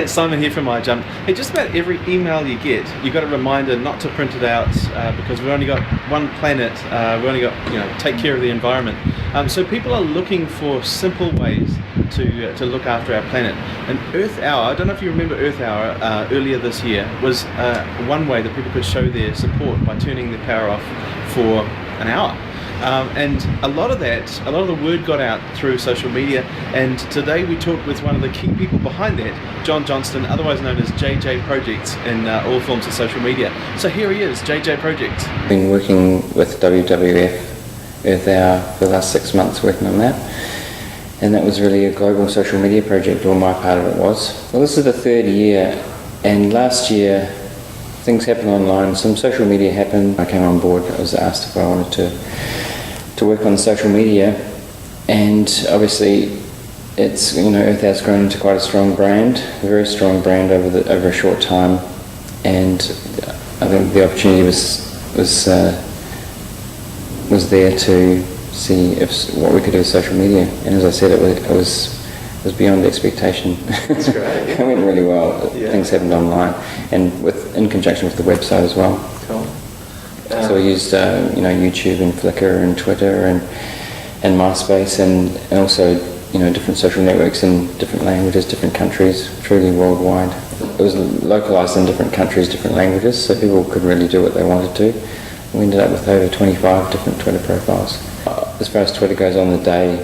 it's Simon here from iJump. Hey, just about every email you get, you've got a reminder not to print it out because we've only got one planet. We've only got, take care of the environment. So people are looking for simple ways to look after our planet. And Earth Hour, I don't know if you remember Earth Hour earlier this year, was one way that people could show their support by turning the power off for an hour. And a lot of the word got out through social media, and today we talked with one of the key people behind that, John Johnston, otherwise known as JJProjects in all forms of social media. So here he is, JJProjects. I've been working with WWF Earth Hour for the last 6 months working on that, and that was really a global social media project, or my part of it was. Well, this is the third year, and last year things happened online, some social media happened. I came on board, I was asked if I wanted to work on social media, and obviously it's, Earth Hour's grown into quite a strong brand, a very strong brand over a short time, and I think the opportunity was there to see what we could do with social media, and as I said, it was beyond expectation. That's great. It went really well. Yeah. Things happened online, and in conjunction with the website as well. Cool. So we used YouTube and Flickr and Twitter and MySpace and also different social networks in different languages, different countries, truly worldwide. It was localized in different countries, different languages, so people could really do what they wanted to. We ended up with over 25 different Twitter profiles. As far as Twitter goes, on the day,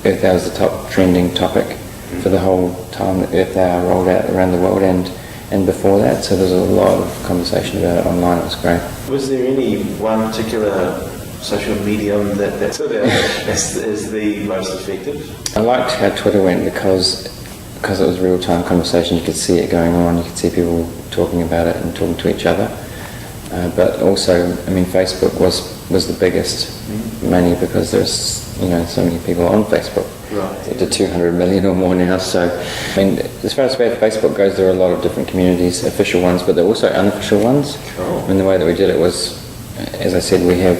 Earth Hour was the top trending topic for the whole time that Earth Hour rolled out around the world, and before that, so there's a lot of conversation about it online. It was great. Was there any one particular social medium that stood out as the most effective? I liked how Twitter went because it was real-time conversation. You could see it going on, you could see people talking about it and talking to each other. But also, Facebook was the biggest, mainly because there's so many people on Facebook. Right. Up to 200 million or more now. So, as far as Facebook goes, there are a lot of different communities, official ones, but there are also unofficial ones. Cool. The way that we did it was, as I said, we give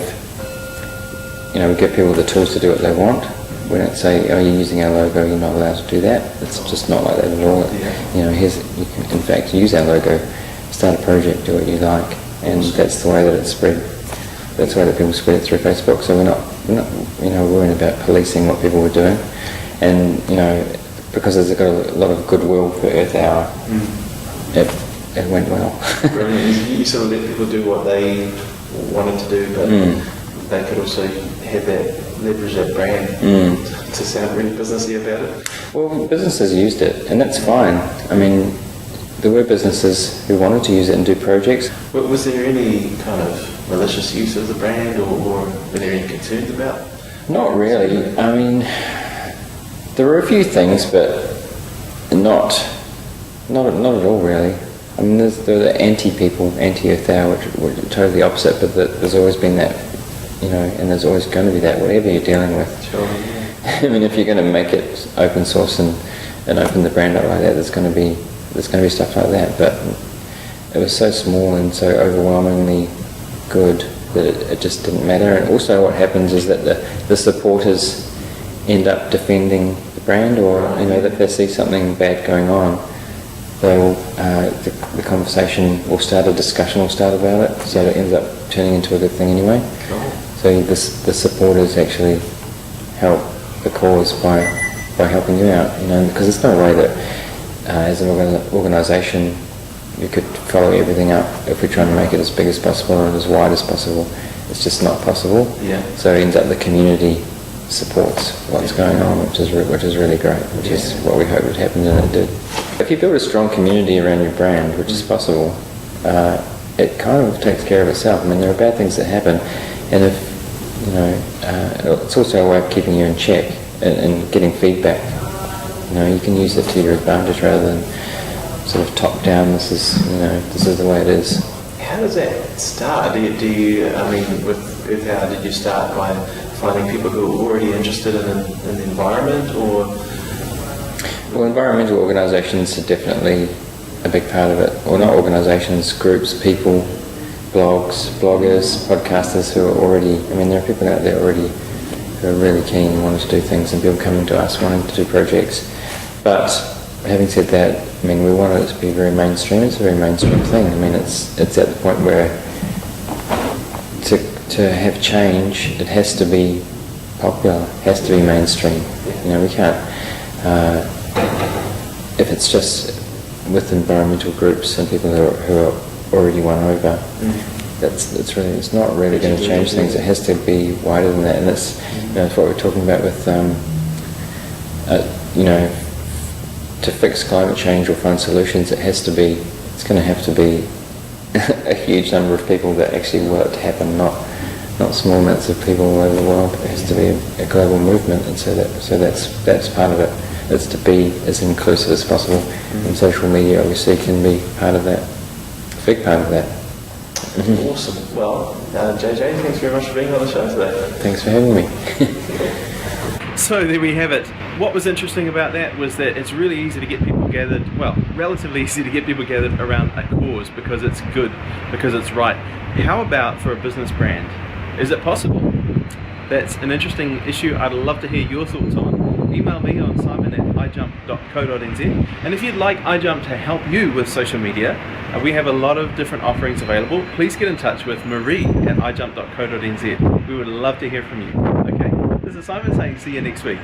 people the tools to do what they want. We don't say, oh, you're using our logo, you're not allowed to do that. It's just not like that at all. Yeah. You can in fact use our logo, start a project, do what you like, and that's the way that it's spread. That's the way that people spread it through Facebook. So we're not worrying about policing what people were doing, and because there's got a lot of goodwill for Earth Hour, it went well. Brilliant. You sort of let people do what they wanted to do, but they could also leverage that brand to sound really businessy about it. Well, businesses used it, and that's fine. There were businesses who wanted to use it and do projects. But was there any kind of malicious use of the brand, or were there any concerns about? Not really. There were a few things, but not at all really. There are the anti-people, anti-Earth Hour, which are totally opposite, but there's always been that, and there's always going to be that, whatever you're dealing with. Sure. Yeah. If you're going to make it open source and open the brand up like that, there's going to be stuff like that. But it was so small and so overwhelmingly good that it just didn't matter. And also what happens is that the supporters end up defending the brand, or that they see something bad going on, they'll the conversation will start, a discussion will start about it, so it ends up turning into a good thing anyway. Cool. So the supporters actually help the cause by helping you out, because there's no way that as an organisation you could follow everything up if we're trying to make it as big as possible and as wide as possible. It's just not possible. Yeah. So it ends up the community supports what's going on, which is really great, which is what we hoped would happen, and it did. If you build a strong community around your brand, which is possible, it kind of takes care of itself. There are bad things that happen, and if it's also a way of keeping you in check and getting feedback. You can use it to your advantage rather than sort of top down. This is the way it is. How does that start? Do you with Earth Hour, did you start by finding people who are already interested in the environment, or? Well, environmental organisations are definitely a big part of it. Or not organisations, groups, people, bloggers, podcasters who are already, there are people out there already who are really keen and wanting to do things, and people coming to us wanting to do projects. But having said that, I mean, we want it to be very mainstream. It's a very mainstream thing. I mean, it's at the point where to have change, it has to be popular, it has to be mainstream. You know, we can't, if it's just with environmental groups and people who are already won over, it's not really going to change things. It has to be wider than that, and that's, you know, it's what we're talking about with, you know, to fix climate change or find solutions, it's going to have to be a huge number of people that actually will it to happen, not small amounts of people all over the world. It has to be a global movement, and so that's part of it. It's to be as inclusive as possible, and social media obviously can be part of that, a big part of that. Awesome. Well, JJ, thanks very much for being on the show today. Thanks for having me. So there we have it. What was interesting about that was that it's really easy to get people gathered, well, relatively easy to get people gathered around a cause because it's good, because it's right. How about for a business brand? Is it possible? That's an interesting issue I'd love to hear your thoughts on. Email me on simon@iJump.co.nz, and if you'd like iJump to help you with social media, we have a lot of different offerings available. Please get in touch with Marie@iJump.co.nz. We would love to hear from you. Okay, this is Simon saying see you next week.